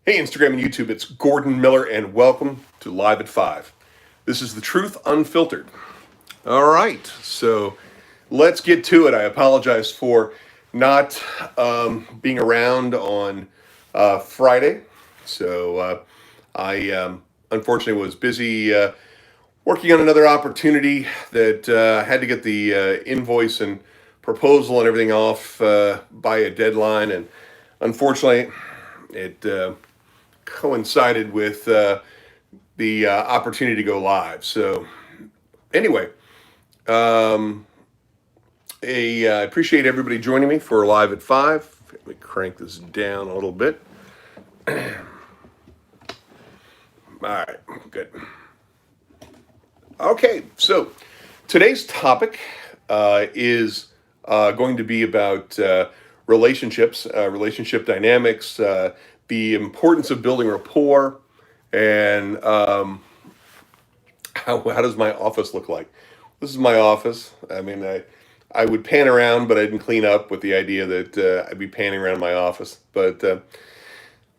Hey, Instagram and YouTube, it's Gordon Miller, and welcome to Live at 5. This is the truth unfiltered. All right, so let's get to it. I apologize for not being around on Friday. I unfortunately was busy working on another opportunity that had to get the invoice and proposal and everything off by a deadline. And unfortunately, it coincided with the opportunity to go live. So anyway, I appreciate everybody joining me for Live at 5. Let me crank this down a little bit. All right, good. Okay, so today's topic is going to be about relationships, relationship dynamics, the importance of building rapport, and how does my office look like? This is my office. I mean, I would pan around, but I didn't clean up with the idea that I'd be panning around my office. But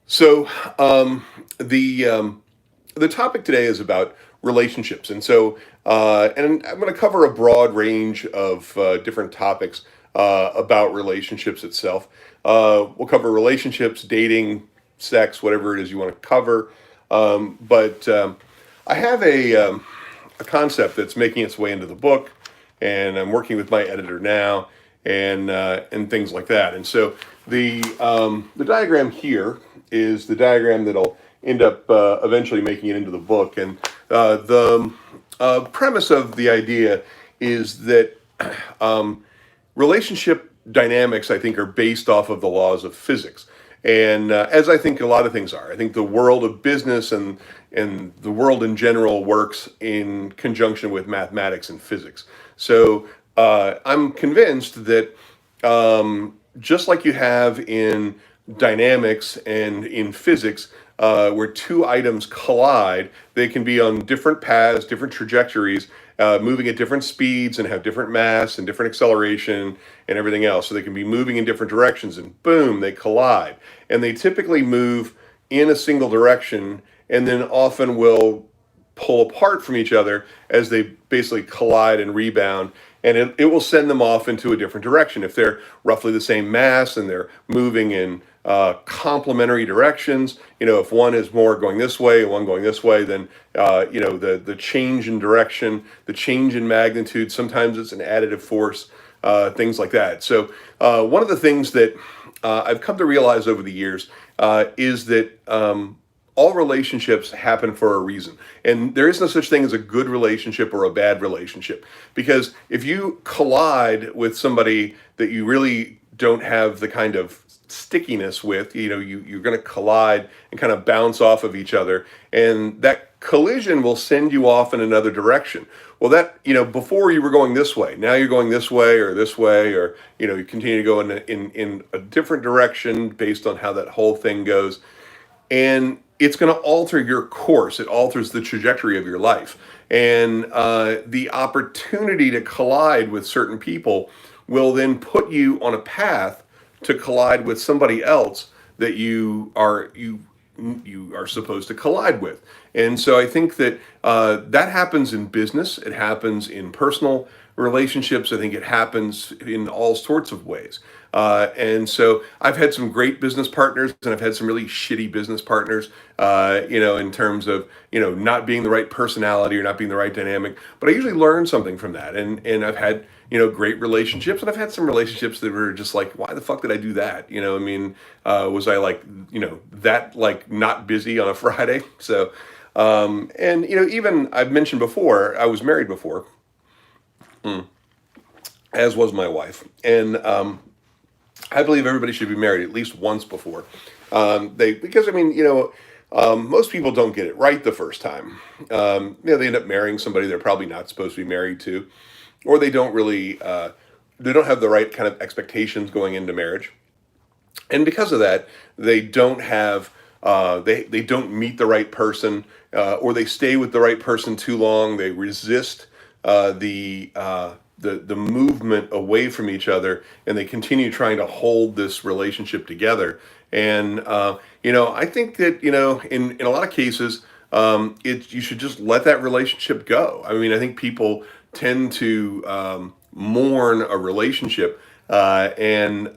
so the topic today is about relationships, and and I'm going to cover a broad range of different topics about relationships itself. We'll cover relationships, dating, sex, whatever it is you want to cover. But I have a concept that's making its way into the book, and I'm working with my editor now, and things like that. And so the diagram here is the diagram that'll end up eventually making it into the book. And the premise of the idea is that relationship dynamics, I think, are based off of the laws of physics. And as I think a lot of things are, I think the world of business and the world in general works in conjunction with mathematics and physics. So I'm convinced that just like you have in dynamics and in physics, where two items collide, they can be on different paths, different trajectories, moving at different speeds and have different mass and different acceleration and everything else. So they can be moving in different directions, and boom, they collide. And they typically move in a single direction and then often will pull apart from each other as they basically collide and rebound, and it will send them off into a different direction. If they're roughly the same mass and they're moving in complementary directions, if one is more going this way and one going this way, then the change in direction, the change in magnitude, sometimes it's an additive force, things like that. So one of the things that I've come to realize over the years is that all relationships happen for a reason. And there is no such thing as a good relationship or a bad relationship. Because if you collide with somebody that you really don't have the kind of stickiness with, you're going to collide and kind of bounce off of each other. And that collision will send you off in another direction. Well, before you were going this way, now you're going this way, or you continue to go in a different direction based on how that whole thing goes. And it's going to alter your course. It alters the trajectory of your life. And the opportunity to collide with certain people will then put you on a path to collide with somebody else that you are supposed to collide with. And so I think that that happens in business. It happens in personal relationships. I think it happens in all sorts of ways. And so I've had some great business partners, and I've had some really shitty business partners, in terms of, not being the right personality or not being the right dynamic. But I usually learn something from that. And I've had, great relationships, and I've had some relationships that were just like, why the fuck did I do that? Was I like, that like not busy on a Friday? So, even I've mentioned before, I was married before, as was my wife. And I believe everybody should be married at least once before. Most people don't get it right the first time. They end up marrying somebody they're probably not supposed to be married to, or they don't really, they don't have the right kind of expectations going into marriage. And because of that, they don't have, they don't meet the right person, or they stay with the right person too long. They resist the movement away from each other, and they continue trying to hold this relationship together. And I think that in a lot of cases, you should just let that relationship go. I mean, I think people tend to mourn a relationship. And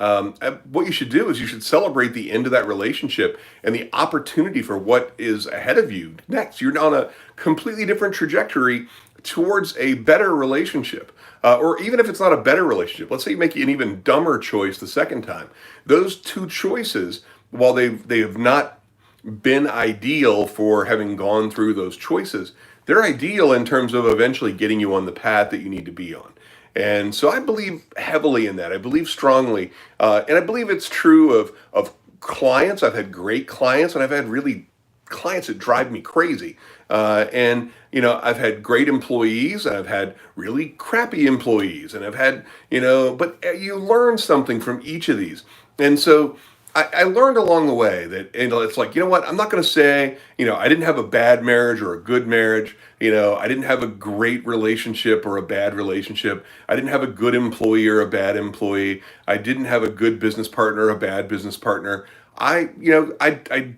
what you should do is you should celebrate the end of that relationship and the opportunity for what is ahead of you next. You're on a completely different trajectory towards a better relationship. Or even if it's not a better relationship, let's say you make an even dumber choice the second time. Those two choices, while they have not been ideal for having gone through those choices, they're ideal in terms of eventually getting you on the path that you need to be on. And so I believe heavily in that. I believe strongly, and I believe it's true of clients. I've had great clients, and I've had really clients that drive me crazy. And I've had great employees, and I've had really crappy employees, and I've had but you learn something from each of these. And so I learned along the way that it's like, what, I'm not going to say I didn't have a bad marriage or a good marriage. I didn't have a great relationship or a bad relationship. I didn't have a good employee or a bad employee. I didn't have a good business partner or a bad business partner. I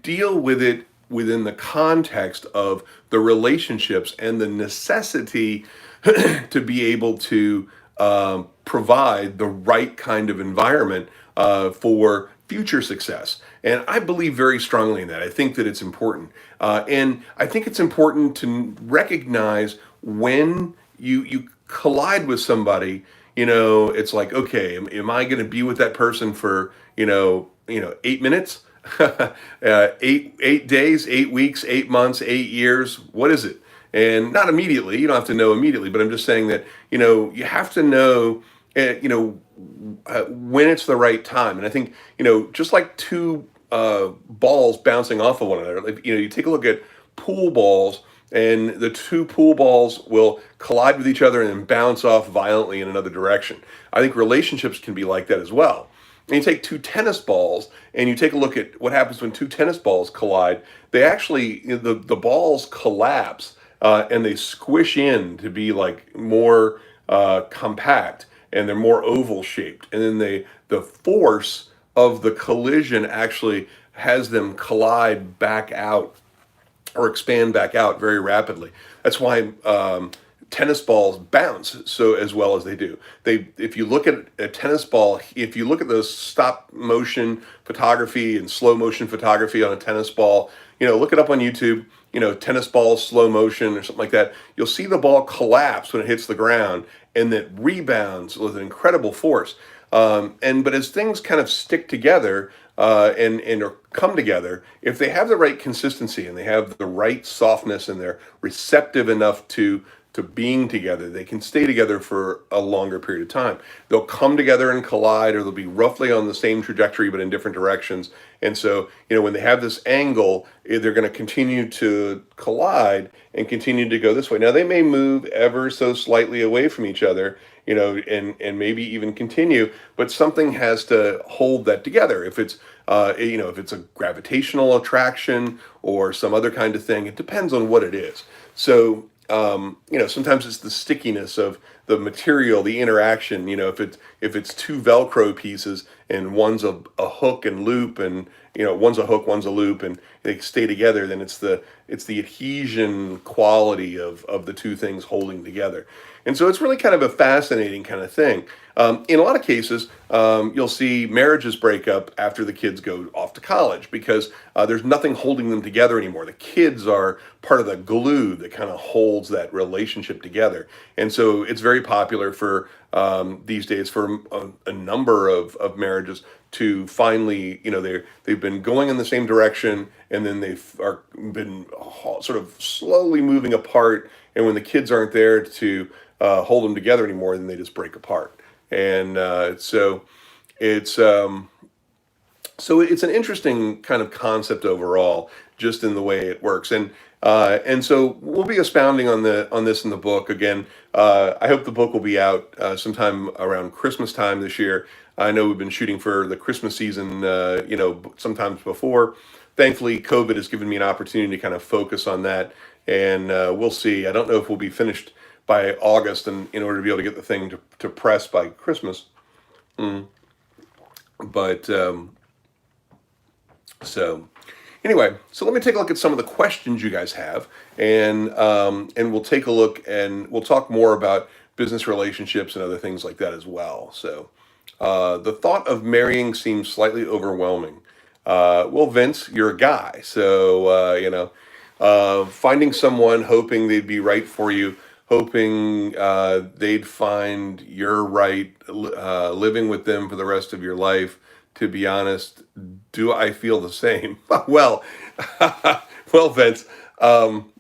deal with it within the context of the relationships and the necessity to be able to provide the right kind of environment for future success. And I believe very strongly in that. I think that it's important. And I think it's important to recognize when you collide with somebody, it's like, okay, am I going to be with that person for, 8 minutes? 8 days, 8 weeks, 8 months, 8 years? What is it? And not immediately. You don't have to know immediately, but I'm just saying that you have to know, when it's the right time. And I think just like two balls bouncing off of one another. Like, you take a look at pool balls, and the two pool balls will collide with each other and then bounce off violently in another direction. I think relationships can be like that as well. And you take two tennis balls and you take a look at what happens when two tennis balls collide. They actually, the balls collapse and they squish in to be like more compact, and they're more oval shaped. And then the force of the collision actually has them collide back out or expand back out very rapidly. That's why tennis balls bounce so as well as they do. If you look at a tennis ball, if you look at those stop motion photography and slow motion photography on a tennis ball, look it up on YouTube. Tennis ball slow motion or something like that. You'll see the ball collapse when it hits the ground, and that rebounds with an incredible force. But as things kind of stick together and or come together, if they have the right consistency and they have the right softness and they're receptive enough to being together, they can stay together for a longer period of time. They'll come together and collide, or they'll be roughly on the same trajectory but in different directions. And so, when they have this angle, they're going to continue to collide and continue to go this way. Now, they may move ever so slightly away from each other, and maybe even continue, but something has to hold that together. If it's if it's a gravitational attraction or some other kind of thing, it depends on what it is. So sometimes it's the stickiness of the material, the interaction. If it's two Velcro pieces and one's a hook and loop, and one's a hook, one's a loop, and they stay together, then it's the adhesion quality of the two things holding together. And so it's really kind of a fascinating kind of thing. In a lot of cases, you'll see marriages break up after the kids go off to college because there's nothing holding them together anymore. The kids are part of the glue that kind of holds that relationship together. And so it's very popular for these days for a number of marriages to finally, they've been going in the same direction, and then they've been sort of slowly moving apart. And when the kids aren't there to hold them together anymore, then they just break apart. And it's an interesting kind of concept overall, just in the way it works. And so we'll be expounding on this in the book again. I hope the book will be out sometime around Christmas time this year. I know we've been shooting for the Christmas season, sometimes before. Thankfully, COVID has given me an opportunity to kind of focus on that, and we'll see. I don't know if we'll be finished by August, and in order to be able to get the thing to press by Christmas. But So anyway, so let me take a look at some of the questions you guys have, and we'll take a look and we'll talk more about business relationships and other things like that as well. So the thought of marrying seems slightly overwhelming. Well, Vince, you're a guy, so finding someone, hoping they'd be right for you, hoping they'd find you're right, living with them for the rest of your life. To be honest, do I feel the same? Well, well, Vince. Um,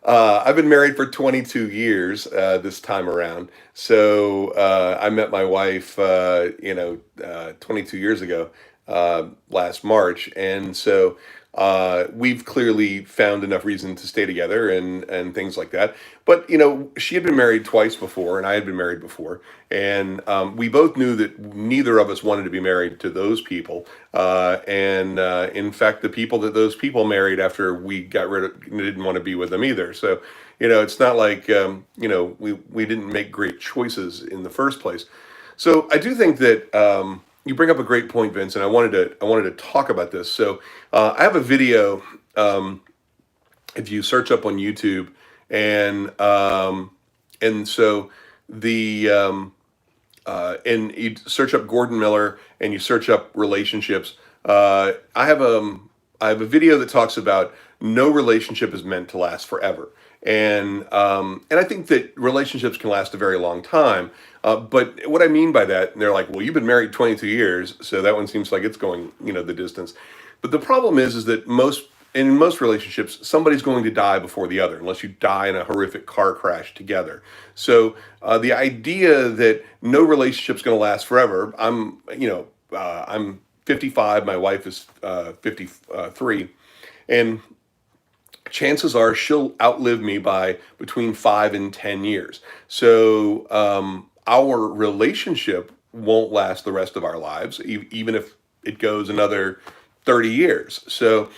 I've been married for 22 years this time around. So I met my wife, 22 years ago, last March, and so we've clearly found enough reason to stay together and things like that. But she had been married twice before, and I had been married before, and we both knew that neither of us wanted to be married to those people. And in fact, the people that those people married after we got rid of didn't want to be with them either. So, it's not like we didn't make great choices in the first place. So I do think that you bring up a great point, Vince, and I wanted to talk about this. So I have a video. If you search up on YouTube, and so the and you search up Gordon Miller and you search up relationships. I have a video that talks about no relationship is meant to last forever, and I think that relationships can last a very long time. But what I mean by that, and they're like, well, you've been married 22 years, so that one seems like it's going the distance. But the problem is that in most relationships, somebody's going to die before the other, unless you die in a horrific car crash together. So the idea that no relationship's going to last forever, I'm 55, my wife is 53, and chances are she'll outlive me by between 5 and 10 years. So our relationship won't last the rest of our lives, even if it goes another 30 years. So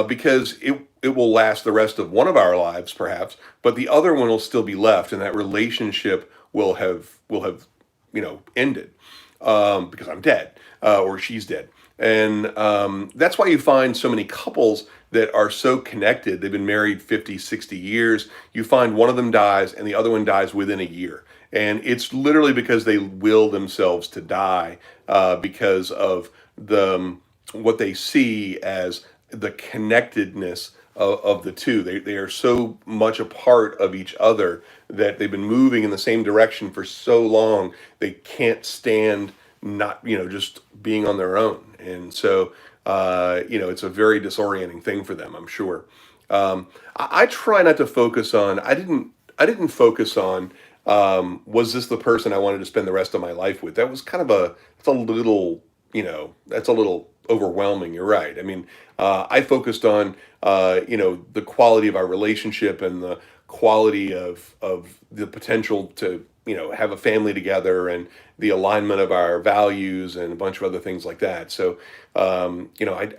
because it will last the rest of one of our lives, perhaps, but the other one will still be left, and that relationship will have ended because I'm dead or she's dead. And that's why you find so many couples that are so connected. They've been married 50, 60 years. You find one of them dies and the other one dies within a year. And it's literally because they will themselves to die because of what they see as the connectedness of the two. They are so much a part of each other that they've been moving in the same direction for so long, they can't stand not, just being on their own. And so, it's a very disorienting thing for them, I'm sure. I try not to focus on, I didn't focus on, was this the person I wanted to spend the rest of my life with? That was kind of it's a little, that's a little overwhelming. You're right. I mean, I focused on, the quality of our relationship and the quality of the potential to, have a family together, and the alignment of our values and a bunch of other things like that. So, I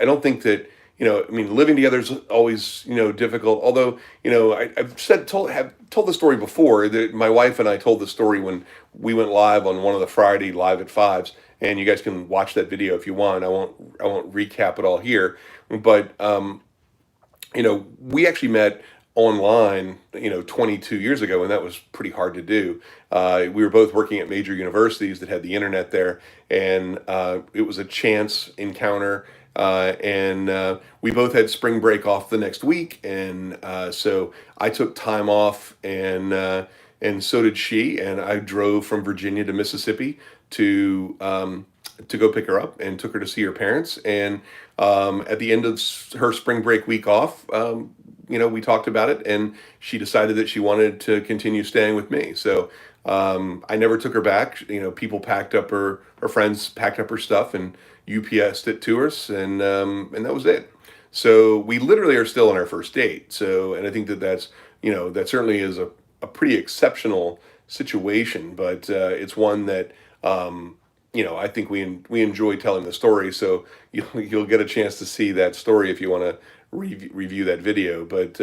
don't think that, I mean, living together is always, difficult. Although, have told the story before that my wife and I told the story when we went live on one of the Friday live at fives, and you guys can watch that video if you want. I won't recap it all here, but we actually met online, 22 years ago, and that was pretty hard to do. We were both working at major universities that had the internet there, and it was a chance encounter. And we both had spring break off the next week, and so I took time off, and so did she. And I drove from Virginia to Mississippi to go pick her up, and took her to see her parents. And at the end of her spring break week off, we talked about it, and she decided that she wanted to continue staying with me. So I never took her back. People packed up her friends packed up her stuff and UPSed it to us, and that was it. So we literally are still on our first date. So, and I think that certainly is a pretty exceptional situation, but it's one that I think we enjoy telling the story. So you'll get a chance to see that story if you want to review that video. But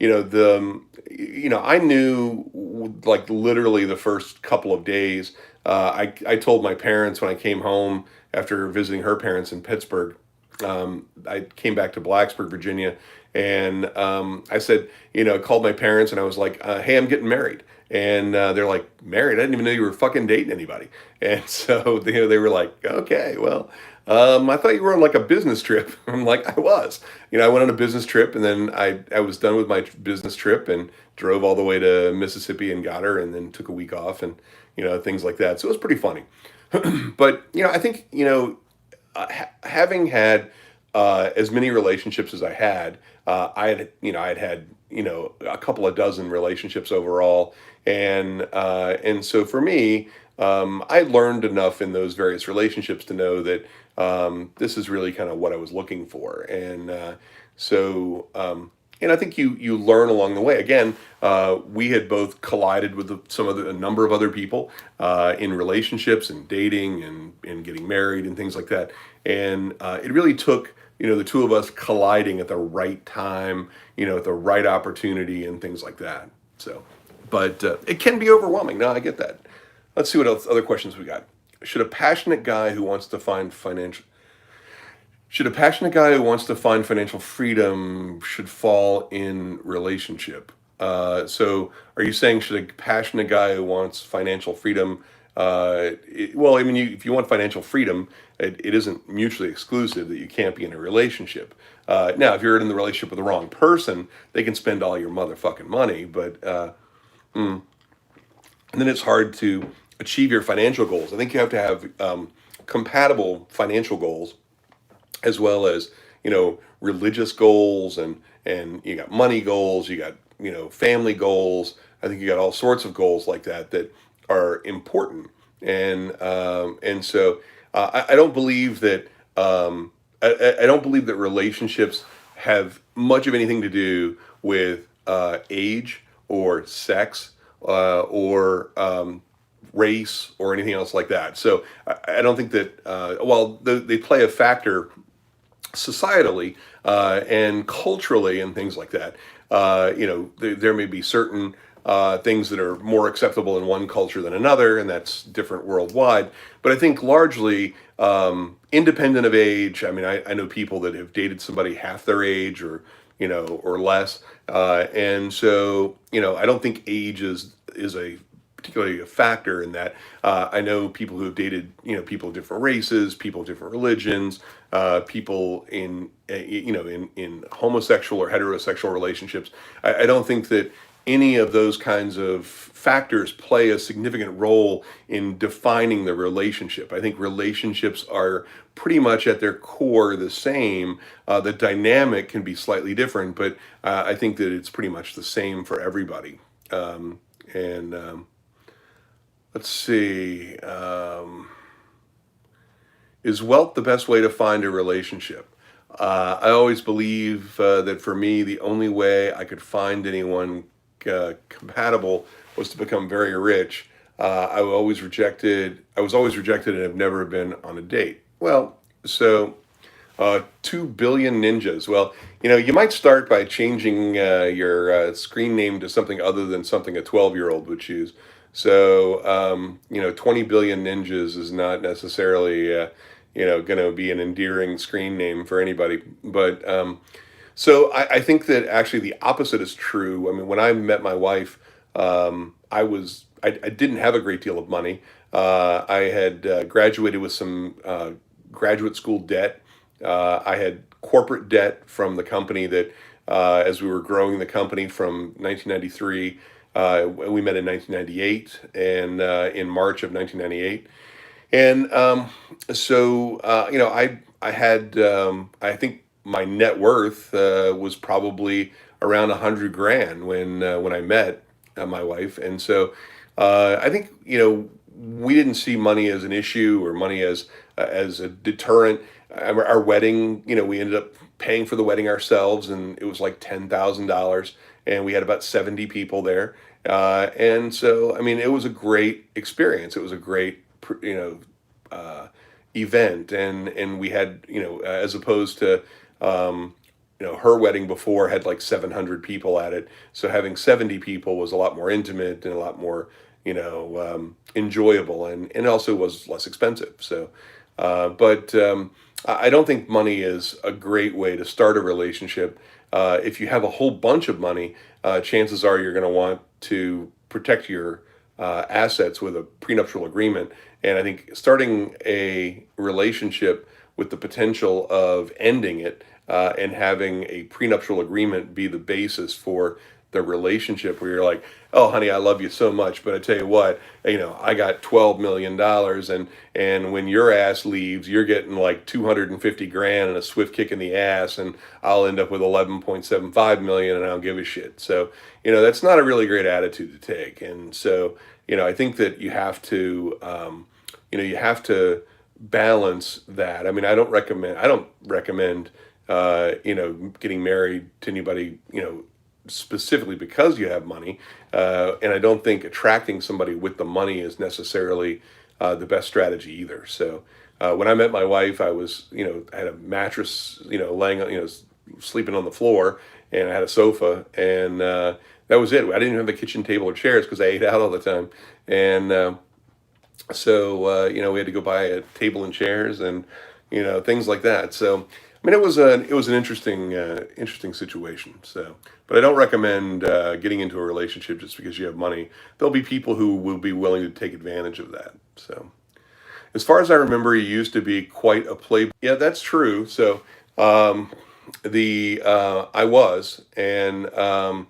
I knew like literally the first couple of days. I told my parents when I came home after visiting her parents in Pittsburgh. I came back to Blacksburg, Virginia, and I said, called my parents and I was like, "Hey, I'm getting married." And they're like, "Married? I didn't even know you were fucking dating anybody." And so they were like, "Okay, well, I thought you were on like a business trip." I'm like, "I was." I went on a business trip, and then I was done with my business trip and drove all the way to Mississippi and got her, and then took a week off and things like that. So it was pretty funny. But I think having had as many relationships as I had, I had a couple of dozen relationships overall, and so for me, I learned enough in those various relationships to know that this is really kind of what I was looking for, and I think you learn along the way. Again, we had both collided with a number of other people in relationships and dating and getting married and things like that. And it really took the two of us colliding at the right time, at the right opportunity and things like that. So, but it can be overwhelming. No, I get that. Let's see what else other questions we got. Should a passionate guy who wants to find financial should a passionate guy who wants to find financial freedom should fall in relationship? So, are you saying should a passionate guy who wants financial freedom? Well, I mean, if you want financial freedom, it isn't mutually exclusive that you can't be in a relationship. Now, if you're in the relationship with the wrong person, they can spend all your motherfucking money, but and then it's hard to achieve your financial goals. I think you have to have compatible financial goals as well as religious goals, and you got money goals, you got family goals. I think you got all sorts of goals like that that are important, and so I don't believe that I don't believe that relationships have much of anything to do with age or sex or race or anything else like that. So I don't think that while they play a factor societally and culturally and things like that. There may be certain things that are more acceptable in one culture than another, and that's different worldwide. But I think largely, independent of age. I mean, I know people that have dated somebody half their age or less, and so I don't think age is a particularly a factor in that. I know people who have dated, people of different races, people of different religions, people in homosexual or heterosexual relationships. I don't think that any of those kinds of factors play a significant role in defining the relationship. I think relationships are pretty much at their core the same. The dynamic can be slightly different, but I think that it's pretty much the same for everybody. And Let's see. Is wealth the best way to find a relationship? I always believe that for me, the only way I could find anyone compatible was to become very rich. I was always rejected and have never been on a date. Well, so 2 billion ninjas. Well, you might start by changing your screen name to something other than something a 12-year-old would choose. So, 20 billion ninjas is not necessarily, going to be an endearing screen name for anybody. But I think that actually the opposite is true. I mean, when I met my wife, I didn't have a great deal of money. I had graduated with some graduate school debt. I had corporate debt from the company that, as we were growing the company from 1993, we met in 1998 and in March of 1998. And I had, I think my net worth was probably around 100 grand when I met my wife. And so I think, we didn't see money as an issue or money as a deterrent. Our wedding, we ended up paying for the wedding ourselves, and it was like $10,000, and we had about 70 people there. And so, I mean, it was a great experience. It was a great, event, and we had, as opposed to her wedding before had like 700 people at it. So having 70 people was a lot more intimate and a lot more, enjoyable, and also was less expensive. So, but I don't think money is a great way to start a relationship. If you have a whole bunch of money, chances are you're going to want to protect your assets with a prenuptial agreement. And I think starting a relationship with the potential of ending it, and having a prenuptial agreement be the basis for the relationship, where you're like, oh honey, I love you so much, but I tell you what, I got $12 million, and when your ass leaves, you're getting like 250 grand and a swift kick in the ass, and I'll end up with 11.75 million, and I don't give a shit. So that's not a really great attitude to take. And so I think that you have to balance that. I mean, I don't recommend getting married to anybody, specifically because you have money. And I don't think attracting somebody with the money is necessarily the best strategy either. So when I met my wife, I was, I had a mattress, laying, sleeping on the floor, and I had a sofa, and that was it. I didn't even have a kitchen table or chairs because I ate out all the time. And so we had to go buy a table and chairs, and things like that. So I mean, it was an interesting situation. So, but I don't recommend getting into a relationship just because you have money. There'll be people who will be willing to take advantage of that. So, as far as I remember, he used to be quite a playboy. Yeah, that's true. So, the I was, and I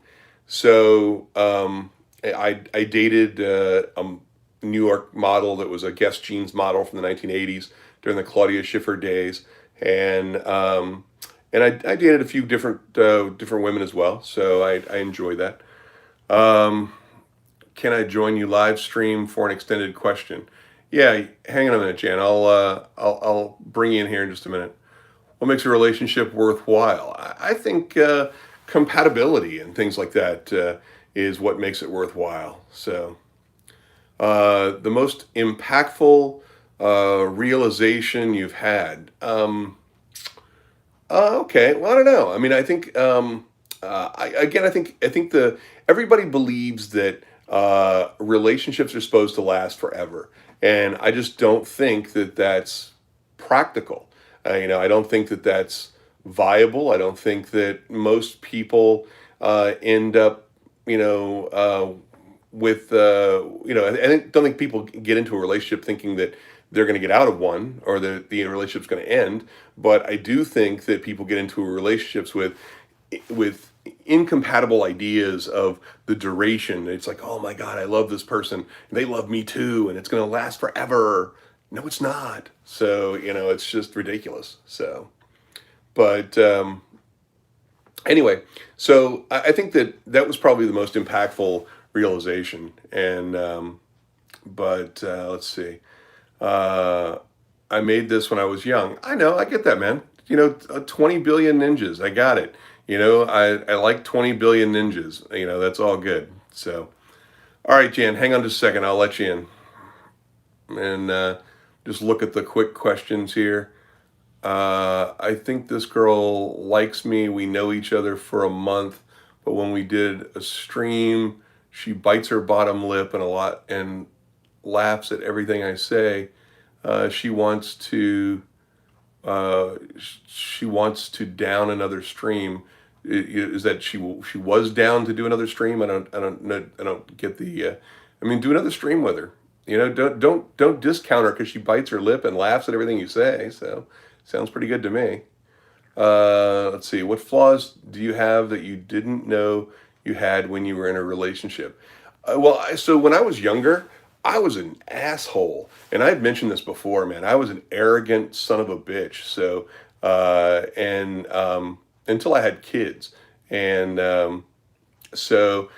dated a New York model that was a Guess jeans model from the 1980s during the Claudia Schiffer days, and I dated a few different women as well. So I enjoyed that. Um, can I join you live stream for an extended question? Yeah, hang on a minute, Jan. I'll bring you in here in just a minute. What makes a relationship worthwhile? I think compatibility and things like that is what makes it worthwhile. So the most impactful realization you've had. Okay, well, I don't know. I mean, I think I think the everybody believes that relationships are supposed to last forever, and I just don't think that that's practical. I don't think that that's viable. I don't think that most people end up, with don't think people get into a relationship thinking that they're going to get out of one, or the relationship's going to end. But I do think that people get into relationships with incompatible ideas of the duration. It's like, oh my God, I love this person, and they love me too, and it's going to last forever. No, it's not. So it's just ridiculous. So, but anyway, so I think that was probably the most impactful realization. And but let's see. Uh, I made this when I was young. I know, I get that, man. 20 billion ninjas. I got it. I like 20 billion ninjas. That's all good. So, all right, Jan, hang on just a second. I'll let you in. And just look at the quick questions here. I think this girl likes me. We know each other for a month, but when we did a stream, she bites her bottom lip and laughs at everything I say. She wants to down another stream. Is that she was down to do another stream? I don't get the. I mean, do another stream with her. Don't discount her because she bites her lip and laughs at everything you say. So sounds pretty good to me. Let's see. What flaws do you have that you didn't know you had when you were in a relationship? So when I was younger, I was an asshole, and I had mentioned this before, man. I was an arrogant son of a bitch. So, and until I had kids, and so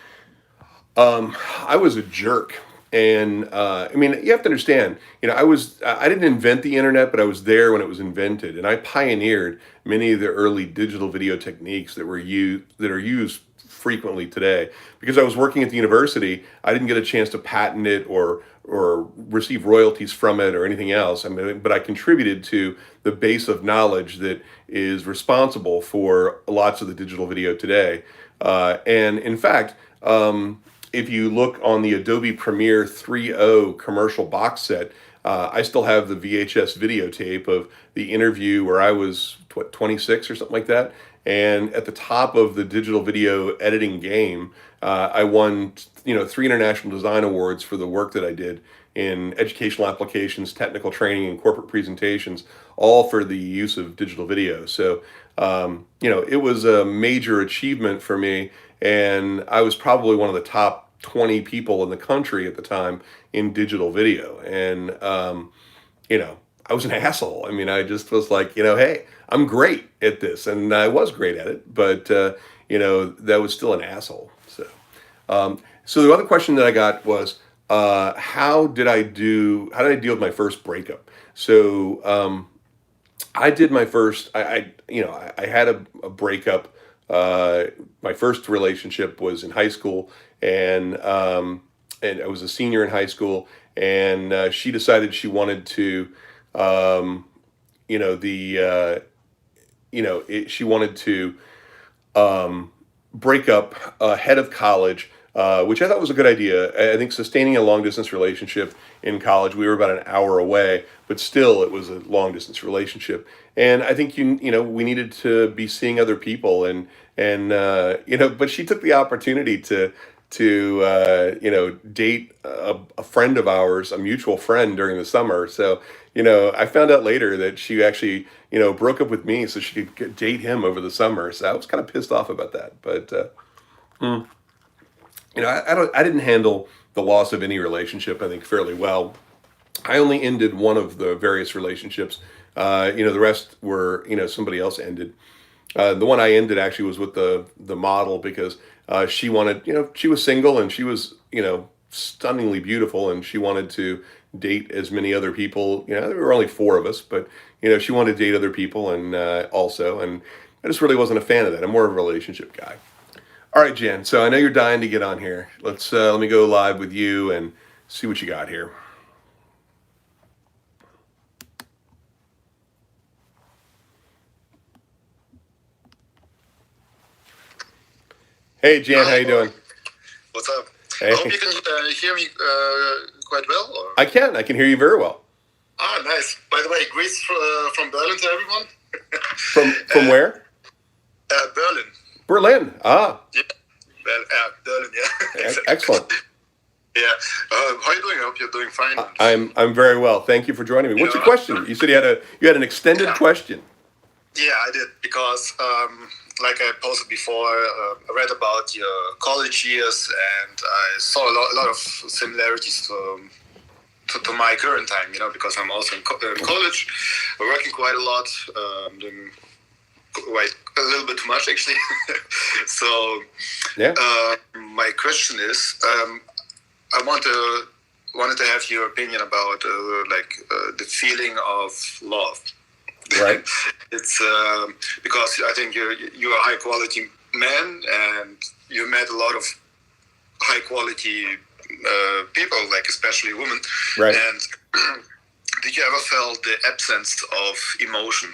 I was a jerk. And I mean, you have to understand, I didn't invent the internet, but I was there when it was invented, and I pioneered many of the early digital video techniques that are used frequently today because I was working at the university. I didn't get a chance to patent it or receive royalties from it or anything else. I mean, but I contributed to the base of knowledge that is responsible for lots of the digital video today. And in fact, if you look on the Adobe Premiere 3.0 commercial box set, I still have the VHS videotape of the interview where I was 26 or something like that. And at the top of the digital video editing game, I won, 3 international design awards for the work that I did in educational applications, technical training, and corporate presentations, all for the use of digital video. So, it was a major achievement for me, and I was probably one of the top 20 people in the country at the time in digital video. And, I was an asshole. I mean, I just was like, hey, I'm great at this. And I was great at it, but, that was still an asshole. So the other question that I got was, how did I deal with my first breakup? So, I did my first, I had a breakup. My first relationship was in high school, and I was a senior in high school, and she decided she wanted to, she wanted to break up ahead of college, which I thought was a good idea. I think sustaining a long distance relationship in college, we were about an hour away, but still it was a long distance relationship. And I think we needed to be seeing other people, but she took the opportunity to date a friend of ours, a mutual friend during the summer. So, I found out later that she actually, broke up with me so she could date him over the summer. So I was kind of pissed off about that. But, I didn't handle the loss of any relationship, I think, fairly well. I only ended one of the various relationships. The rest were, somebody else ended. The one I ended actually was with the model because she wanted, she was single and she was, stunningly beautiful, and she wanted to date as many other people. There were only 4 of us, but she wanted to date other people and and I just really wasn't a fan of that. I'm more of a relationship guy. All right, Jen. So I know you're dying to get on here. Let me go live with you and see what you got here. Hey, Jan, how you doing? What's up? Hey. I hope you can hear me quite well. Or? I can hear you very well. Ah, nice. By the way, greets from Berlin to everyone. From where? Berlin. Berlin. Ah. Yeah. Berlin. Yeah. Exactly. Excellent. Yeah. How are you doing? I hope you're doing fine. I'm very well. Thank you for joining me. What's your question? You said you had an extended question. Yeah, I did because, like I posted before, I read about your college years, and I saw a lot of similarities to my current time. Because I'm also in college, working quite a lot, doing quite a little bit too much actually. So, yeah. My question is, I wanted to have your opinion about the feeling of love. Right. It's because I think you're a high quality man, and you met a lot of high quality people, like especially women. Right. And did you ever felt the absence of emotion?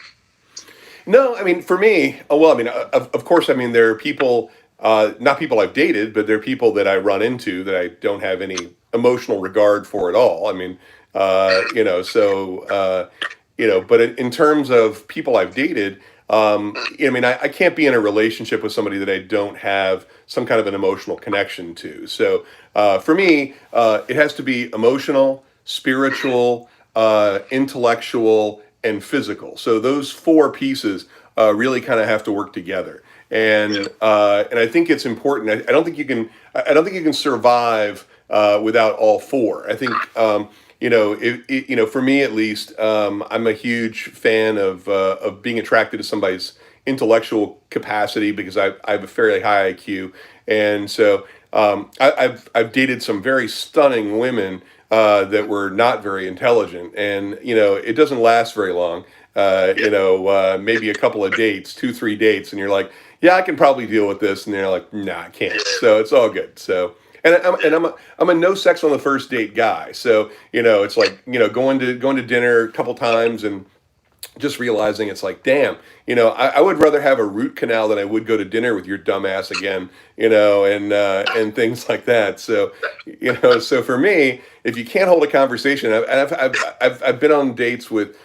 No, I mean, for me, of course, there are people, not people I've dated, but there are people that I run into that I don't have any emotional regard for at all. But in terms of people I've dated, I can't be in a relationship with somebody that I don't have some kind of an emotional connection to. So for me, it has to be emotional, spiritual, intellectual, and physical. So those 4 pieces really kind of have to work together. And I think it's important. I don't think you can survive without all 4. I think. For me at least, I'm a huge fan of being attracted to somebody's intellectual capacity because I have a fairly high IQ, and so I've dated some very stunning women that were not very intelligent, and it doesn't last very long. maybe a couple of dates, 2, 3 dates, and you're like, yeah, I can probably deal with this, and they're like, nah, I can't. So it's all good. So. I'm a no sex on the first date guy. So it's like going to dinner a couple times and just realizing it's like, damn, I would rather have a root canal than I would go to dinner with your dumb ass again, and things like that. So, so for me, if you can't hold a conversation, I've been on dates with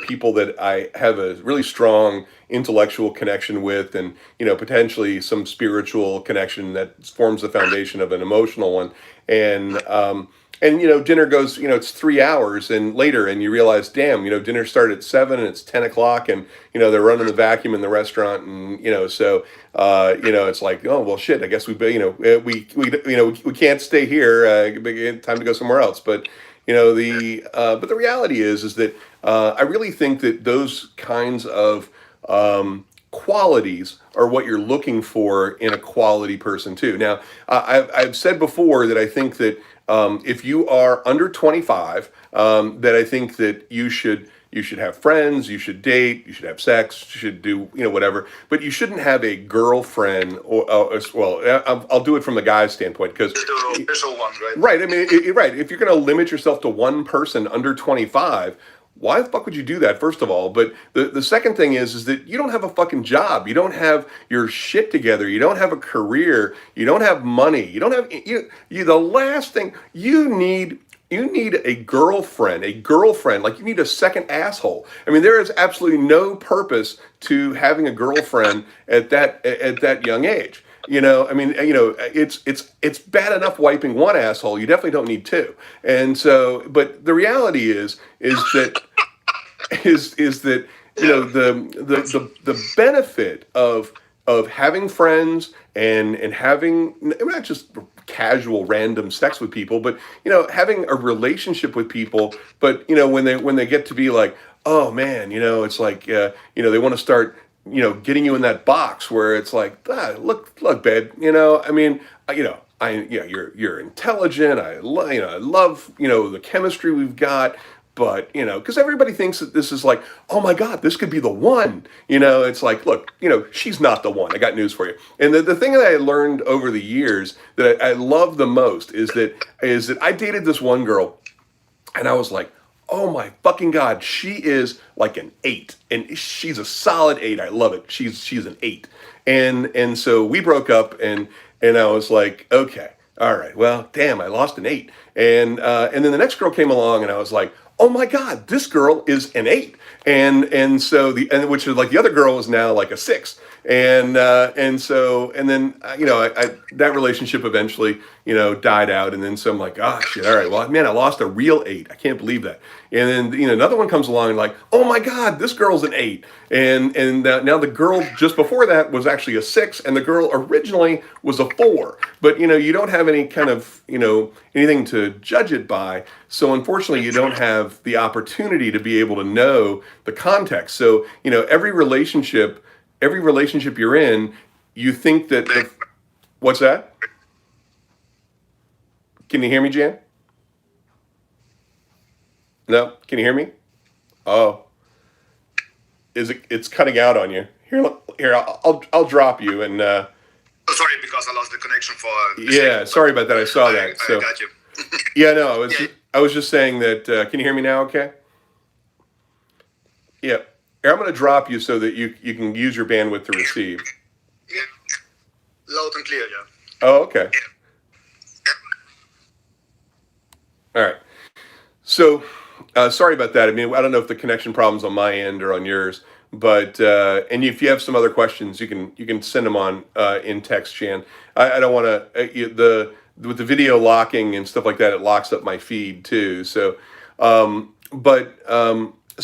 people that I have a really strong intellectual connection with, and potentially some spiritual connection that forms the foundation of an emotional one, and dinner goes, it's 3 hours and later, and you realize, damn, dinner started at 7 and it's 10 o'clock, and they're running the vacuum in the restaurant, and so it's like, oh well, shit, I guess we can't stay here. Time to go somewhere else. But the reality is that I really think that those kinds of qualities are what you're looking for in a quality person too. Now, I've said before that I think that if you are under 25, that I think that you should have friends, you should date, you should have sex, you should do whatever, but you shouldn't have a girlfriend. Or I'll do it from the guy's standpoint, because The official one, right? right. I mean, right. If you're going to limit yourself to one person under 25, why the fuck would you do that, first of all? But the second thing is that you don't have a fucking job. You don't have your shit together. You don't have a career. You don't have money. You don't have the last thing you need. You need a girlfriend. Like, you need a second asshole. I mean, there is absolutely no purpose to having a girlfriend at that young age. I mean, it's bad enough wiping one asshole. You definitely don't need two. And so, but the reality is that the benefit of having friends and having not just casual random sex with people, but having a relationship with people. But when they get to be like, oh man, it's like they want to start getting you in that box where it's like, look, babe, I mean, you're intelligent. I love the chemistry we've got. But because everybody thinks that this is like, oh my God, this could be the one. It's like, look, she's not the one. I got news for you. And the thing that I learned over the years that I love the most is that I dated this one girl, and I was like, oh my fucking God, she is like an 8, and she's a solid 8. I love it. She's an 8, and so we broke up, and I was like, okay, all right, well, damn, I lost an 8, and then the next girl came along, and I was like, oh my God, this girl is an 8, and which is like the other girl is now like a 6, and then I that relationship eventually died out, and then so I'm like, oh shit, all right, well, man, I lost a real 8. I can't believe that. And then another one comes along and like, oh my God, this girl's an 8, and now the girl just before that was actually a 6, and the girl originally was a 4. But you don't have any kind of anything to judge it by, so unfortunately you don't have the opportunity to be able to know the context. So every relationship you're in, you think that what's that? Can you hear me, Jan? No, can you hear me? Oh, it's cutting out on you. Here, I'll drop you, and Oh, sorry, because I lost the connection for a yeah, second. sorry about that. I saw that. I So got you. yeah, no, Yeah, I was just saying that. Can you hear me now? Okay. Yeah. Here, I'm going to drop you so that you can use your bandwidth to receive. yeah, loud and clear. Yeah. Oh, okay. All right. So, sorry about that. I mean, I don't know if the connection problem's on my end or on yours, but and if you have some other questions, you can send them on in text, Shan. I don't want to with the video locking and stuff like that. It locks up my feed too. So, so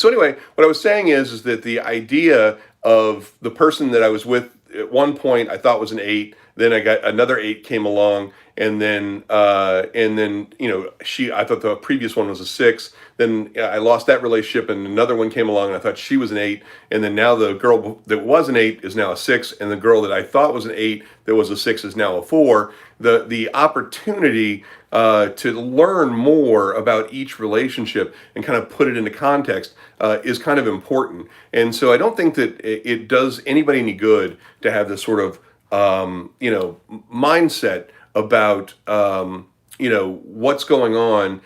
anyway, what I was saying is that the idea of the person that I was with at one point I thought was an 8. Then I got another 8 came along, and then I thought the previous one was a 6. Then I lost that relationship, and another one came along, and I thought she was an 8. And then now the girl that was an 8 is now a 6, and the girl that I thought was an 8 that was a 6 is now a 4. The opportunity to learn more about each relationship and kind of put it into context is kind of important. And so I don't think that it does anybody any good to have this sort of mindset about what's going on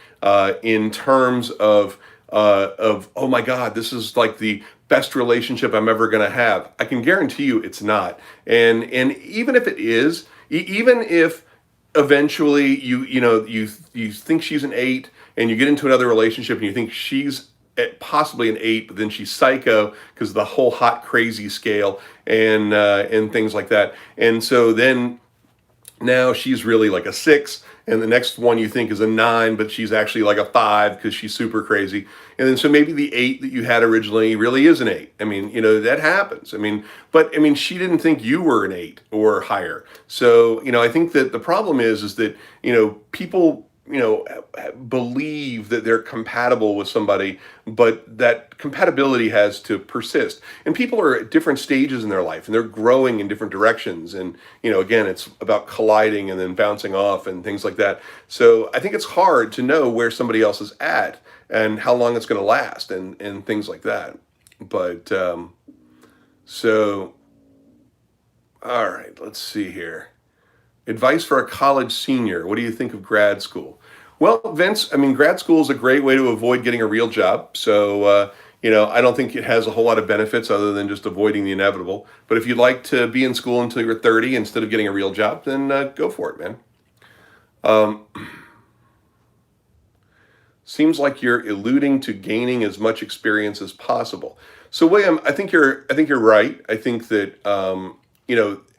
in terms of oh my God, this is like the best relationship I'm ever going to have. I can guarantee you it's not. And even if it is, even if eventually you think she's an 8 and you get into another relationship and you think she's possibly an 8, but then she's psycho because of the whole hot crazy scale and things like that. And so then now she's really like a 6, and the next one you think is a 9, but she's actually like a 5 because she's super crazy. And then so maybe the 8 that you had originally really is an 8. I mean, that happens. But she didn't think you were an 8 or higher. So I think that the problem is that people believe that they're compatible with somebody, but that compatibility has to persist. And people are at different stages in their life, and they're growing in different directions. And again, it's about colliding and then bouncing off and things like that. So I think it's hard to know where somebody else is at and how long it's going to last and things like that. But so all right, let's see here. Advice for a college senior. What do you think of grad school? Well, Vince, grad school is a great way to avoid getting a real job. So, I don't think it has a whole lot of benefits other than just avoiding the inevitable. But if you'd like to be in school until you're 30 instead of getting a real job, then go for it, man. Seems like you're alluding to gaining as much experience as possible. So, William, I think you're right. I think that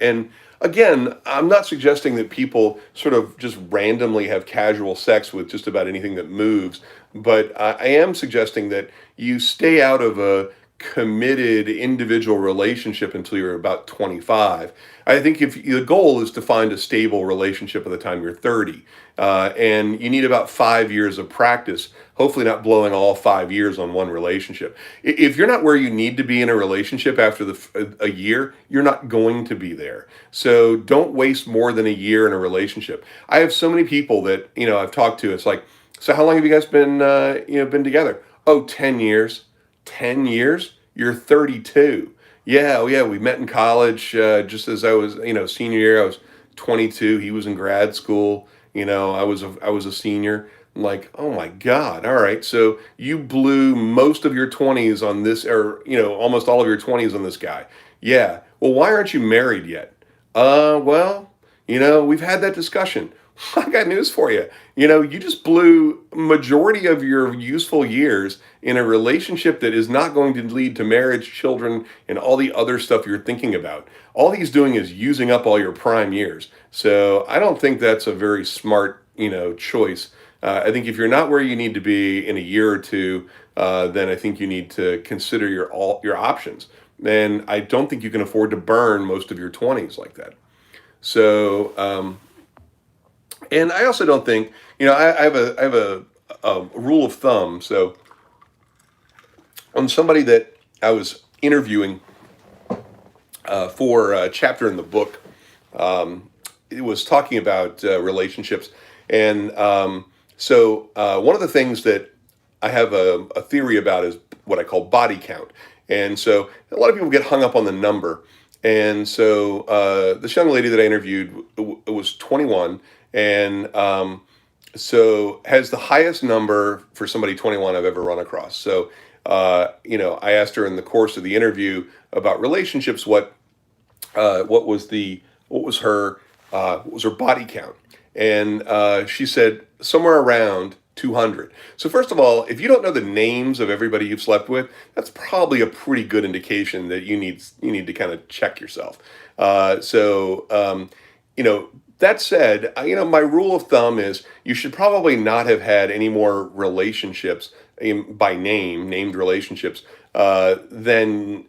and again, I'm not suggesting that people sort of just randomly have casual sex with just about anything that moves, but I am suggesting that you stay out of a committed individual relationship until you're about 25. I think if the goal is to find a stable relationship by the time you're 30, and you need about 5 years of practice, hopefully not blowing all 5 years on one relationship. If you're not where you need to be in a relationship after a year, you're not going to be there. So don't waste more than a year in a relationship. I have so many people that I've talked to. It's like, so how long have you guys been together? Oh, 10 years. 10 years? You're 32. Yeah, oh yeah, we met in college just as I was, senior year. I was 22. He was in grad school. I was a senior. I'm like, oh my God. All right. So you blew most of your 20s on this, or, almost all of your 20s on this guy. Yeah. Well, why aren't you married yet? Well, we've had that discussion. I got news for you. You just blew majority of your useful years in a relationship that is not going to lead to marriage, children, and all the other stuff you're thinking about. All he's doing is using up all your prime years. So I don't think that's a very smart, choice. I think if you're not where you need to be in a year or two, then I think you need to consider your options. And I don't think you can afford to burn most of your 20s like that. So, and I also don't think, I have a rule of thumb. So on somebody that I was interviewing for a chapter in the book, it was talking about relationships. And so one of the things that I have a theory about is what I call body count. And so a lot of people get hung up on the number. And so this young lady that I interviewed was 21, and so has the highest number for somebody 21 I've ever run across. So I asked her in the course of the interview about relationships, what was her body count, and she said somewhere around 200. So first of all, if you don't know the names of everybody you've slept with, that's probably a pretty good indication that you need to kind of check yourself. That said, my rule of thumb is you should probably not have had any more relationships by named relationships, than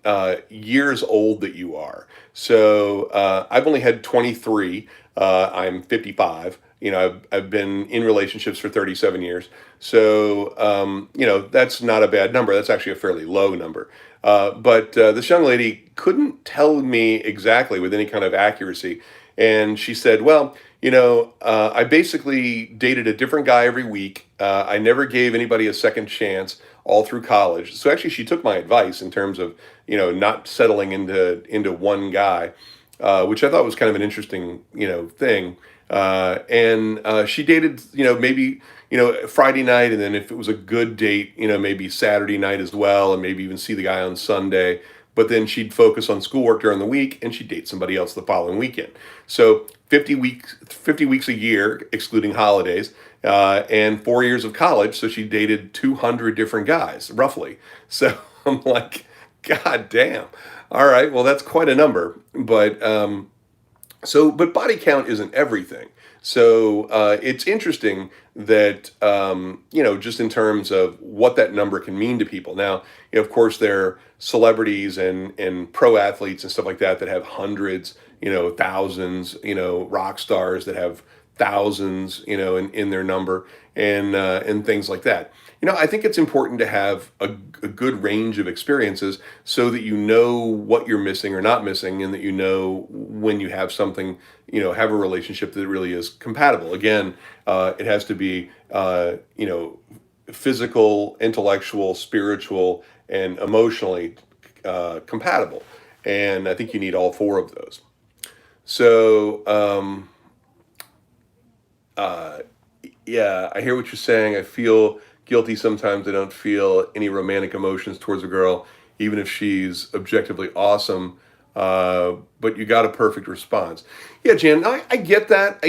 years old that you are. So I've only had 23. I'm 55. I've been in relationships for 37 years. So, that's not a bad number. That's actually a fairly low number. But this young lady couldn't tell me exactly with any kind of accuracy. And she said, well, I basically dated a different guy every week. I never gave anybody a second chance all through college. So actually, she took my advice in terms of, not settling into one guy, which I thought was kind of an interesting, thing. And she dated, maybe, Friday night, and then if it was a good date, maybe Saturday night as well, and maybe even see the guy on Sunday. But then she'd focus on schoolwork during the week, and she'd date somebody else the following weekend. So 50 weeks a year, excluding holidays, and 4 years of college. So she dated 200 different guys, roughly. So I'm like, God damn. All right, well, that's quite a number. But body count isn't everything. So it's interesting that, just in terms of what that number can mean to people. Now, of course, there are celebrities and pro athletes and stuff like that that have hundreds, thousands, rock stars that have thousands, in their number, and things like that. I think it's important to have a good range of experiences so that you know what you're missing or not missing, and that when you have something, have a relationship that really is compatible. Again, it has to be, physical, intellectual, spiritual, and emotionally compatible. And I think you need all four of those. So, uh, yeah, I hear what you're saying. I feel guilty sometimes. I don't feel any romantic emotions towards a girl, even if she's objectively awesome. But you got a perfect response. Yeah, Jan, I get that.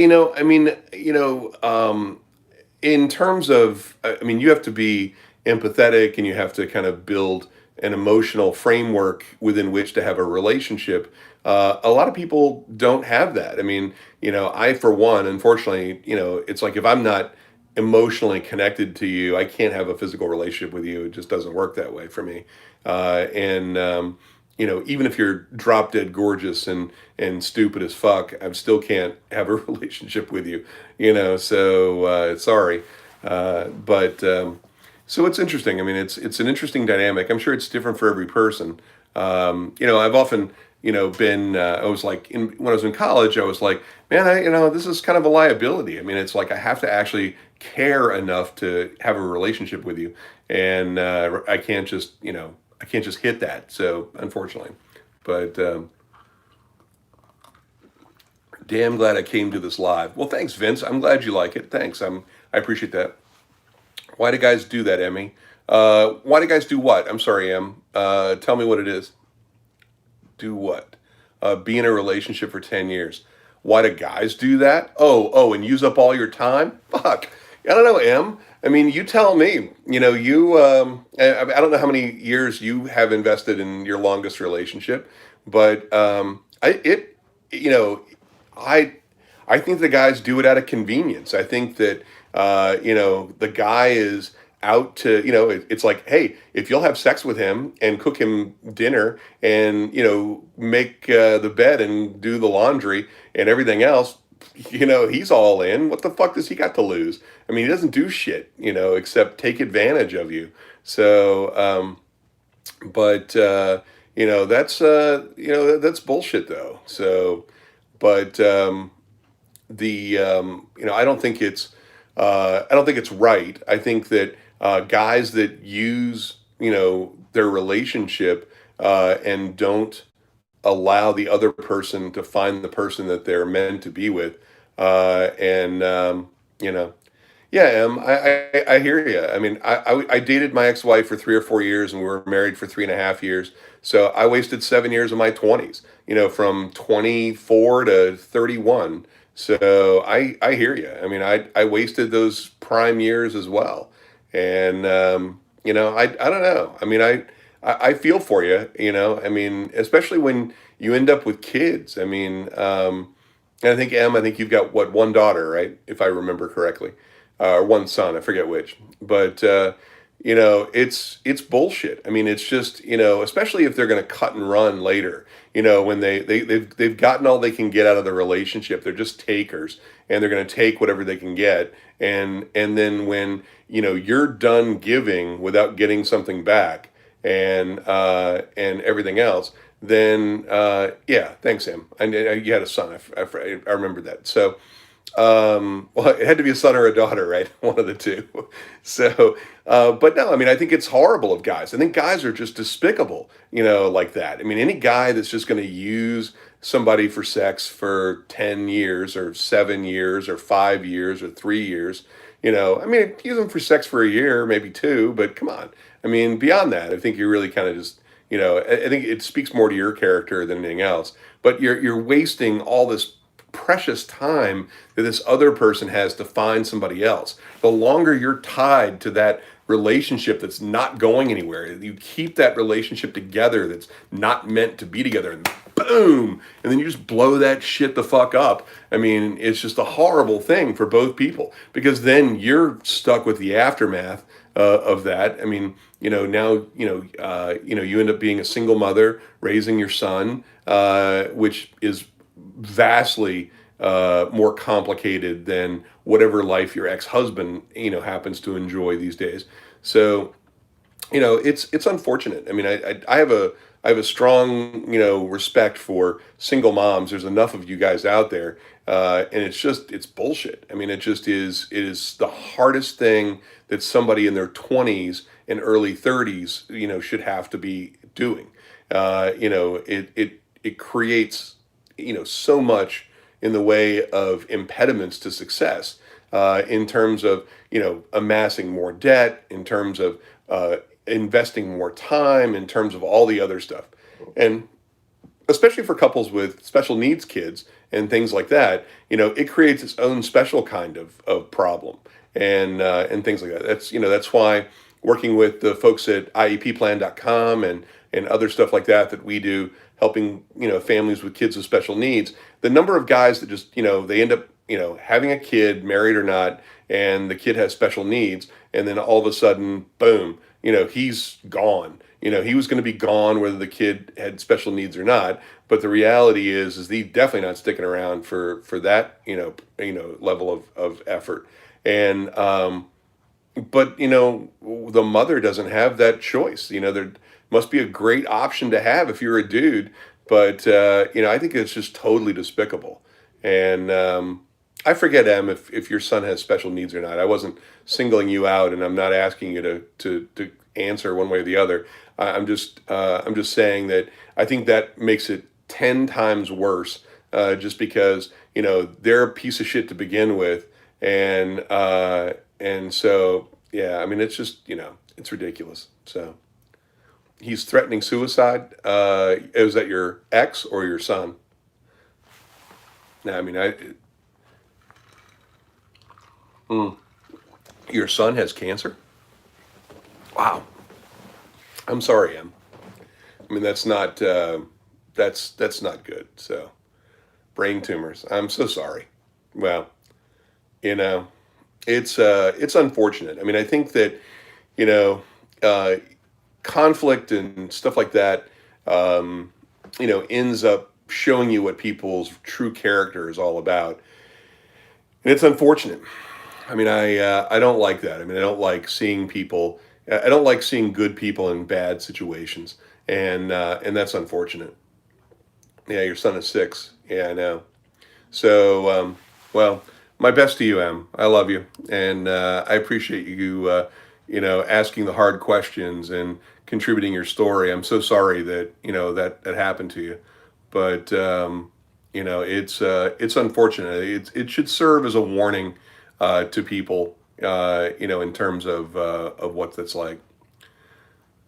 In terms of, I mean, you have to be empathetic, and you have to kind of build an emotional framework within which to have a relationship. A lot of people don't have that. I mean, I, for one, unfortunately, it's like if I'm not emotionally connected to you, I can't have a physical relationship with you. It just doesn't work that way for me. And even if you're drop dead gorgeous and stupid as fuck, I still can't have a relationship with you. So sorry. But so it's interesting. I mean, it's an interesting dynamic. I'm sure it's different for every person. I've often, been. I was like, when I was in college, I was like, man, this is kind of a liability. I mean, it's like I have to actually care enough to have a relationship with you, and I can't just hit that. So unfortunately, but damn glad I came to this live. Well, thanks, Vince. I'm glad you like it. Thanks. I appreciate that. Why do guys do that, Emmy? Why do guys do what? I'm sorry, Em. Tell me what it is. Do what? Be in a relationship for 10 years. Why do guys do that? And use up all your time? Fuck. I don't know, Em. I mean, you tell me. I don't know how many years you have invested in your longest relationship, but you know, I I think the guys do it out of convenience. I think that the guy is out to it's like, hey, if you'll have sex with him and cook him dinner and make the bed and do the laundry and everything else, he's all in. What the fuck does he got to lose? I mean, he doesn't do shit, except take advantage of you. So, but that's bullshit though. So, but I don't think it's right. I think that guys that use their relationship and don't allow the other person to find the person that they're meant to be with, and yeah, I hear you. I mean, I dated my ex-wife for 3 or 4 years, and we were married for 3.5 years. So I wasted 7 years of my 20s, from 24 to 31. So I hear you. I mean, I wasted those prime years as well. And, I don't know. I mean, I feel for you, I mean, especially when you end up with kids. I mean, And I think I think you've got what, one daughter, right? If I remember correctly, or one son, I forget which. But it's bullshit. I mean, it's just especially if they're going to cut and run later. When they've gotten all they can get out of the relationship, they're just takers, and they're going to take whatever they can get. And then when you're done giving without getting something back, and everything else, then yeah, thanks, Sam. You had a son. I remember that. So, well, it had to be a son or a daughter, right? One of the two. So, but no, I mean, I think it's horrible of guys. I think guys are just despicable, like that. I mean, any guy that's just going to use somebody for sex for 10 years or 7 years or 5 years or 3 years, I mean, use them for sex for a year, maybe two, but come on. I mean, beyond that, I think you're really kind of just, I think it speaks more to your character than anything else. But you're wasting all this precious time that this other person has to find somebody else. The longer you're tied to that relationship that's not going anywhere, you keep that relationship together that's not meant to be together, and boom, and then you just blow that shit the fuck up. I mean, it's just a horrible thing for both people, because then you're stuck with the aftermath of that. I mean, now you end up being a single mother raising your son, which is vastly more complicated than whatever life your ex-husband happens to enjoy these days. So it's unfortunate. I mean, I have a strong respect for single moms. There's enough of you guys out there, and it's bullshit. I mean, it is the hardest thing that somebody in their 20s and early 30s should have to be doing. It creates so much in the way of impediments to success, in terms of amassing more debt, in terms of investing more time, in terms of all the other stuff. And especially for couples with special needs kids and things like that, it creates its own special kind of problem, and things like that. That's why working with the folks at ieplan.com and other stuff like that we do, helping families with kids with special needs, the number of guys that just they end up having a kid, married or not, and the kid has special needs, and then all of a sudden, boom, he's gone. He was going to be gone whether the kid had special needs or not. But the reality is he's definitely not sticking around for that level of effort. And but the mother doesn't have that choice. There must be a great option to have if you're a dude, but I think it's just totally despicable. And I forget, Em, if your son has special needs or not. I wasn't singling you out, and I'm not asking you to answer one way or the other. I'm just saying that I think that makes it 10 times worse, just because they're a piece of shit to begin with, and so yeah, I mean, it's just it's ridiculous. So he's threatening suicide. Is that your ex or your son? No, I mean, your son has cancer. Wow. I'm sorry, Em. I mean, that's not that's not good. So, brain tumors. I'm so sorry. Well, you know, it's unfortunate. I mean, I think that you know, uh, conflict and stuff like that, ends up showing you what people's true character is all about, and it's unfortunate. I mean, I don't like that. I mean, I don't like seeing people. I don't like seeing good people in bad situations, and that's unfortunate. Yeah, your son is 6. Yeah, I know. So, well, my best to you, Em. I love you, and I appreciate you, asking the hard questions and contributing your story. I'm so sorry that that happened to you, but it's unfortunate. It should serve as a warning to people, in terms of what that's like.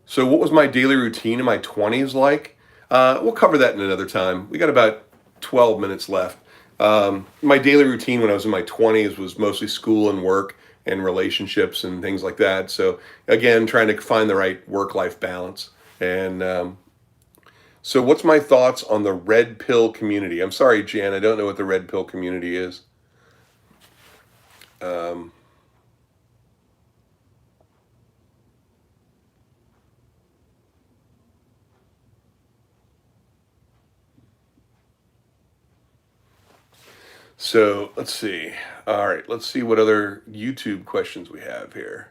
So, what was my daily routine in my 20s like? We'll cover that in another time. We got about 12 minutes left. My daily routine when I was in my 20s was mostly school and work and relationships and things like that. So, again, trying to find the right work life balance. And So, what's my thoughts on the red pill community? I'm sorry, Jan, I don't know what the red pill community is. Um, so, let's see. All right, let's see what other YouTube questions we have here.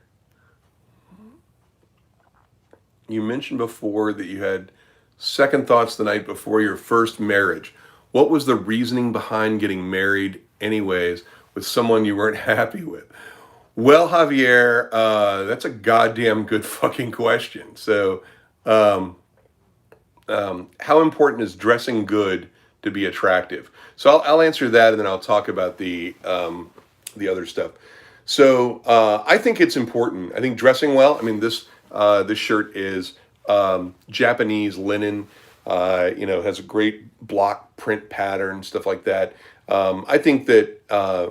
You mentioned before that you had second thoughts the night before your first marriage. What was the reasoning behind getting married, anyways, with someone you weren't happy with? Well, Javier, that's a goddamn good fucking question. So, um, how important is dressing good to be attractive? So I'll answer that, and then I'll talk about the other stuff. So I think it's important. I think dressing well. I mean, this shirt is Japanese linen. Has a great block print pattern, stuff like that. I think that I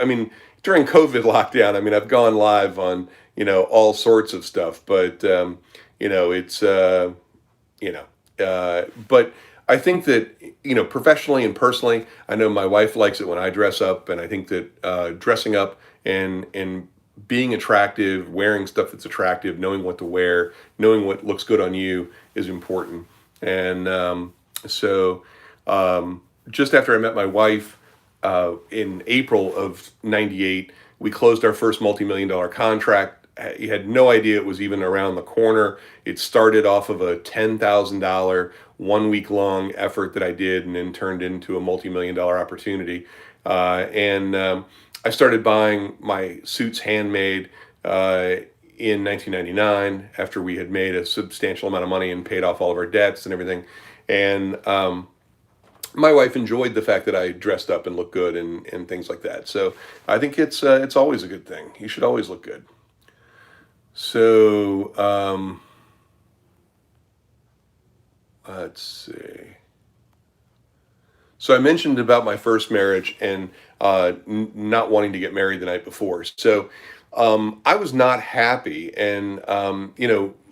mean, during COVID lockdown, I mean, I've gone live on all sorts of stuff, but it's you know. But I think that professionally and personally, I know my wife likes it when I dress up, and I think that dressing up and being attractive, wearing stuff that's attractive, knowing what to wear, knowing what looks good on you is important. And so, just after I met my wife in April of '98, we closed our first multi-million-dollar contract. You had no idea it was even around the corner. It started off of a $10,000 1 week long effort that I did, and then turned into a multi-million-dollar opportunity. And I started buying my suits handmade in 1999 after we had made a substantial amount of money and paid off all of our debts and everything. And my wife enjoyed the fact that I dressed up and looked good and things like that. So I think it's always a good thing. You should always look good. So let's see. So I mentioned about my first marriage and not wanting to get married the night before. So I was not happy, and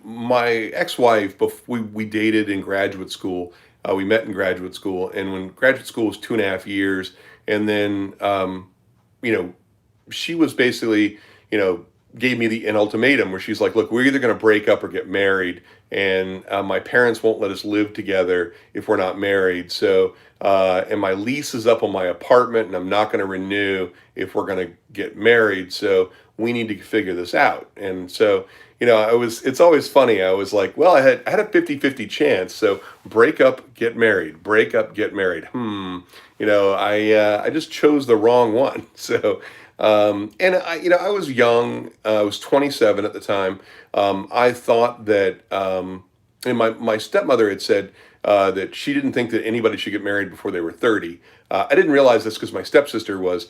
my ex-wife, we dated in graduate school. We met in graduate school, and when graduate school was 2.5 years, and then you know she was basically, gave me an ultimatum where she's like, look, we're either going to break up or get married. And my parents won't let us live together if we're not married. So, and my lease is up on my apartment, and I'm not going to renew if we're going to get married. So we need to figure this out. And so, it's always funny. I was like, well, I had a 50-50 chance. So break up, get married, break up, get married. I just chose the wrong one. So, and I was young. I was 27 at the time. I thought that, and my stepmother had said that she didn't think that anybody should get married before they were 30. I didn't realize this because my stepsister was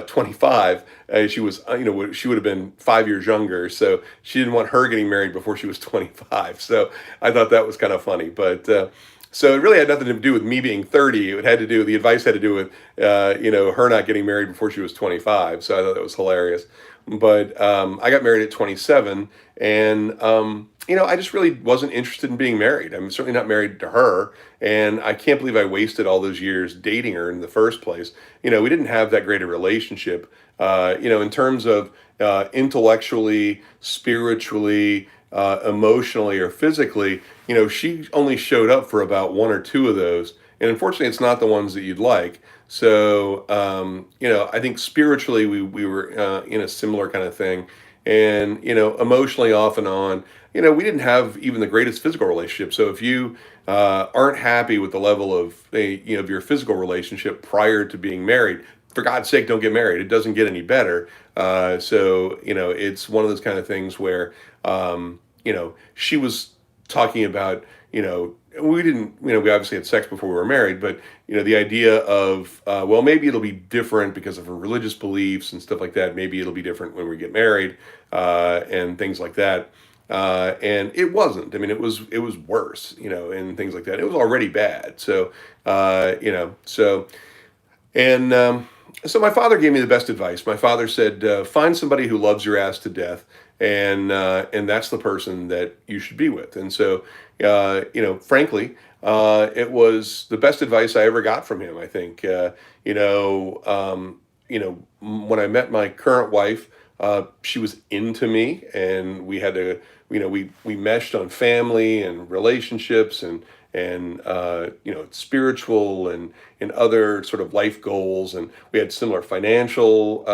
25. She was, she would have been 5 years younger. So she didn't want her getting married before she was 25. So I thought that was kind of funny. But so it really had nothing to do with me being 30. It had to do, the advice had to do with, her not getting married before she was 25. So I thought that was hilarious. But I got married at 27, and I just really wasn't interested in being married. I'm certainly not married to her, and I can't believe I wasted all those years dating her in the first place. We didn't have that great a relationship. In terms of intellectually, spiritually, emotionally, or physically. She only showed up for about one or two of those, and unfortunately, it's not the ones that you'd like. So, I think spiritually we were in a similar kind of thing, and emotionally off and on. We didn't have even the greatest physical relationship. So if you aren't happy with the level of your physical relationship prior to being married, for God's sake, don't get married. It doesn't get any better. So it's one of those kind of things where she was talking about we didn't, we obviously had sex before we were married, but the idea of well, maybe it'll be different because of her religious beliefs and stuff like that. Maybe it'll be different when we get married and things like that. And it wasn't. I mean, it was worse, and things like that. It was already bad. So so and So my father gave me the best advice. My father said, "Find somebody who loves your ass to death, and that's the person that you should be with." And so, frankly, it was the best advice I ever got from him. I think, when I met my current wife, she was into me, and we had to, we meshed on family and relationships and spiritual and other sort of life goals, and we had similar financial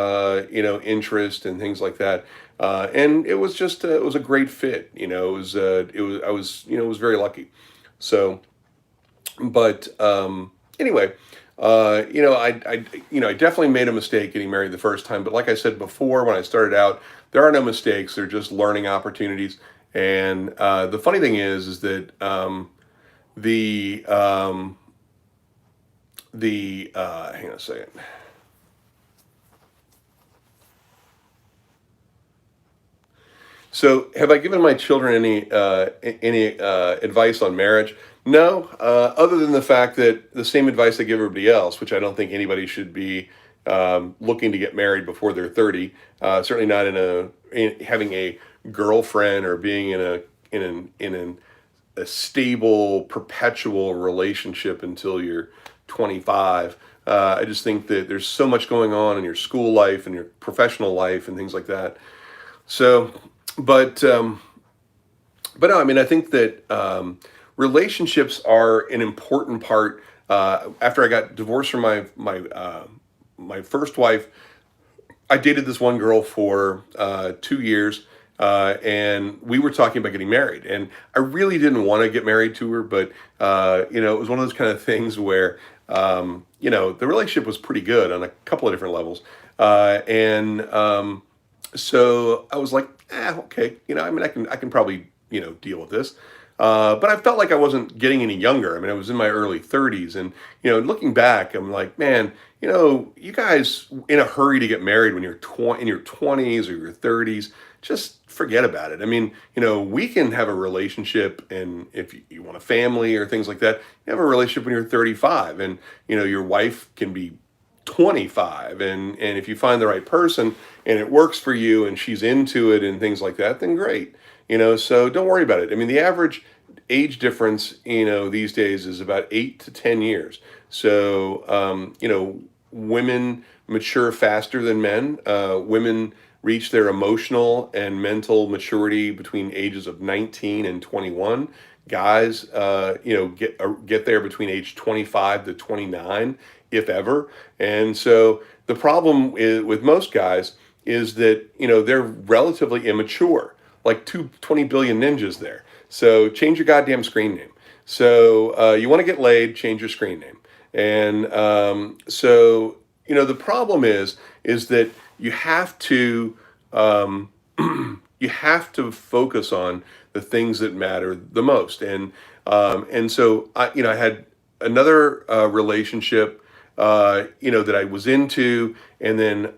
interest and things like that. And it was just it was a great fit. I was it was very lucky. So, but anyway, I definitely made a mistake getting married the first time. But like I said before, when I started out, there are no mistakes. They're just learning opportunities. And the funny thing is that the hang on a second. So, have I given my children any advice on marriage? No, other than the fact that the same advice I give everybody else, which I don't think anybody should be looking to get married before they're 30. Certainly not having a girlfriend or being in a stable, perpetual relationship until you're 25. I just think that there's so much going on in your school life and your professional life and things like that. So, but but no, I mean, I think that relationships are an important part. After I got divorced from my first wife, I dated this one girl for 2 years, and we were talking about getting married. And I really didn't want to get married to her, but it was one of those kind of things where the relationship was pretty good on a couple of different levels, and so I was like, okay, I mean, I can probably deal with this. But I felt like I wasn't getting any younger. I mean, I was in my early 30s, and looking back, I'm like, man, you guys in a hurry to get married when you're in your 20s or your 30s, just forget about it. I mean, we can have a relationship, and if you want a family or things like that, you have a relationship when you're 35, and your wife can be 25, and if you find the right person and it works for you and she's into it and things like that, then great. So don't worry about it. I mean, the average age difference these days is about 8 to 10 years. So women mature faster than men. Women reach their emotional and mental maturity between ages of 19 and 21. Guys get there between age 25 to 29, if ever. And so the problem with most guys is that they're relatively immature, like 20 billion ninjas there. So change your goddamn screen name. So you want to get laid, change your screen name. And the problem is that you have to you have to focus on the things that matter the most. And so I had another relationship that I was into, and then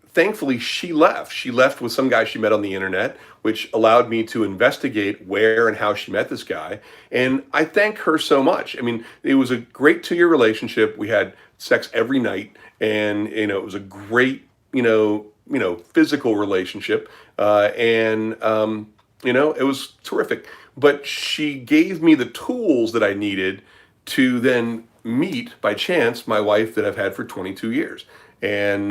thankfully she left. She left with some guy she met on the internet, which allowed me to investigate where and how she met this guy. And I thank her so much. I mean, it was a great 2 year relationship. We had sex every night, and it was a great physical relationship, and it was terrific. But she gave me the tools that I needed to then meet by chance my wife that I've had for 22 years. And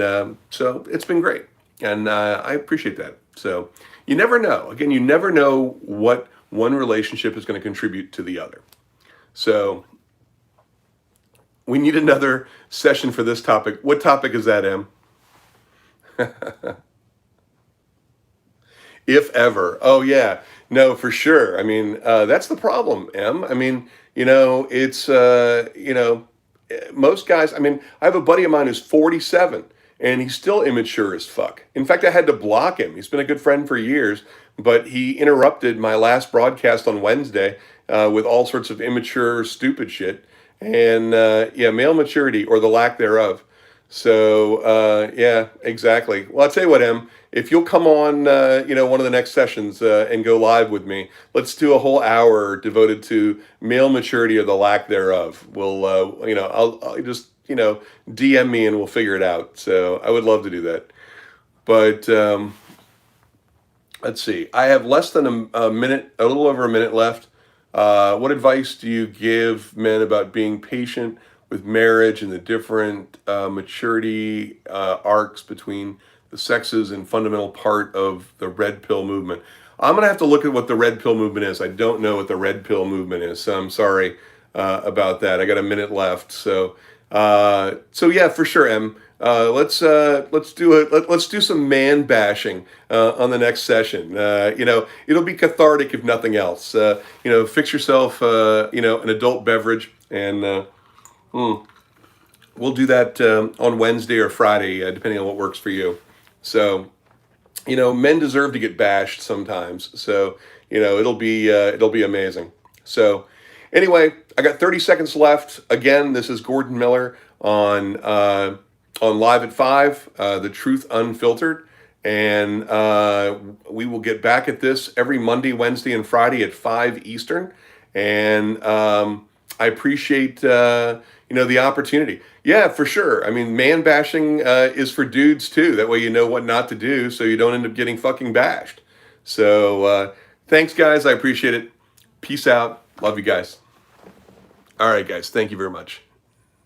so it's been great. And I appreciate that. So you never know. Again, you never know what one relationship is going to contribute to the other. So we need another session for this topic. What topic is that, Em? If ever. Oh, yeah. No, for sure. I mean, that's the problem, Em. I mean, it's, most guys, I mean, I have a buddy of mine who's 47 and he's still immature as fuck. In fact, I had to block him. He's been a good friend for years, but he interrupted my last broadcast on Wednesday with all sorts of immature, stupid shit. And yeah, male maturity or the lack thereof. So yeah, exactly. Well, I'll tell you what, Em, if you'll come on, one of the next sessions and go live with me, let's do a whole hour devoted to male maturity or the lack thereof. We'll, I'll just DM me and we'll figure it out. So I would love to do that. But let's see. I have less than a minute, a little over a minute left. What advice do you give men about being patient with marriage and the different maturity arcs between the sexes and fundamental part of the red pill movement? I'm going to have to look at what the red pill movement is. I don't know what the red pill movement is, so I'm sorry about that. I got a minute left, so yeah, for sure, Em. Let's do some man bashing on the next session. It'll be cathartic if nothing else. Fix yourself an adult beverage, and we'll do that on Wednesday or Friday, depending on what works for you. So men deserve to get bashed sometimes. So it'll be amazing. So anyway, I got 30 seconds left. Again, this is Gordon Miller on Live at 5, The Truth Unfiltered. And we will get back at this every Monday, Wednesday, and Friday at 5 Eastern. And I appreciate the opportunity. Yeah, for sure. I mean, man bashing is for dudes too. That way you know what not to do, so you don't end up getting fucking bashed. So thanks, guys. I appreciate it. Peace out. Love you guys. All right, guys. Thank you very much.